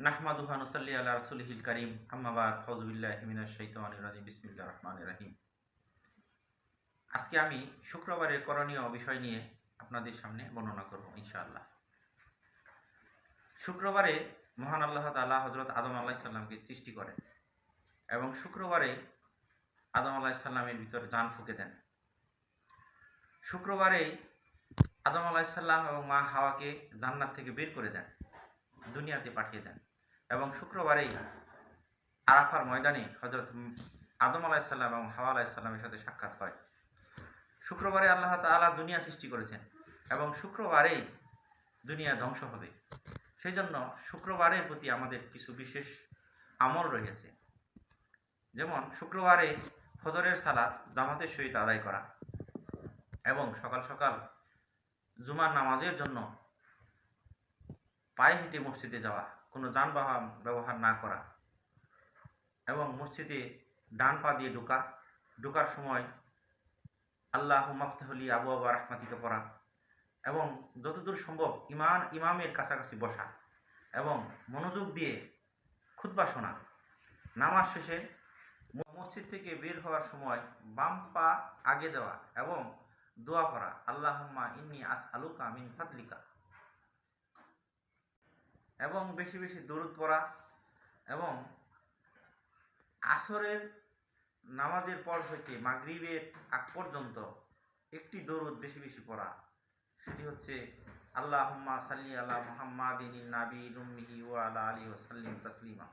নাহমাদুহু ওয়া নুসাল্লি আলা রাসূলিহিল কারীম আম্মা বা'দ আউযু বিল্লাহি মিনাশ শাইতানির রাজীম বিসমিল্লাহির রহমানির রহিম। আজকে আমি শুক্রবারের করণীয় বিষয় নিয়ে আপনাদের সামনে বর্ণনা করব ইনশাআল্লাহ। শুক্রবারে মহান আল্লাহ তাআলা হযরত আদম আলাইহিস সালামকে সৃষ্টি করেন এবং শুক্রবারে আদম আলাইহিস সালামের ভিতর জান ফুঁকে দেন। শুক্রবারে আদম আলাইহিস সালাম এবং মা হাওয়াকে জান্নাত থেকে বের করে দেন, দুনিয়াতে পাঠিয়ে দেন এবং শুক্রবারেই আরাফার ময়দানে হযরত আদম আলাইহিস সালাম এবং হাওয়া আলাইহিস সালামের সাথে সাক্ষাৎ হয়। শুক্রবারে আল্লাহ তাআলা দুনিয়া সৃষ্টি করেছেন এবং শুক্রবারেই দুনিয়া ধ্বংস হবে। সেই জন্য শুক্রবারের প্রতি আমাদের কিছু বিশেষ আমল রয়েছে। যেমন শুক্রবারে ফজরের সালাত জামাতের সহিত আদায় করা এবং সকাল সকাল জুমার নামাজের জন্য পায়ে হেঁটে মসজিদে যাওয়া, কোনো যানবাহন ব্যবহার না করা এবং মসজিদে ডান পা দিয়ে ঢোকার সময় আল্লাহুম্মা আফতাহ লি আবওয়াবা রাহমাতিকা পড়া এবং যতদূর সম্ভব ইমামের কাছাকাছি বসা এবং মনোযোগ দিয়ে খুতবা শোনা। নামাজ শেষে মসজিদ থেকে বের হওয়ার সময় বাম পা আগে দেওয়া এবং দোয়া করা, আল্লাহুম্মা ইন্নী আসআলুকা মিন ফাদলিকা, এবং বেশি বেশি দরুদ পড়া এবং আসরের নামাজের পর হইতে মাগরিবের আগ পর্যন্ত একটি দরুদ বেশি বেশি পড়া, সেটি হচ্ছে আল্লাহুম্মা সাল্লি আলা মুহাম্মাদিন নাবিয়্যিল উম্মিয়্যি ওয়া আলা আলিহি ওয়া সাল্লিম তাসলিমা।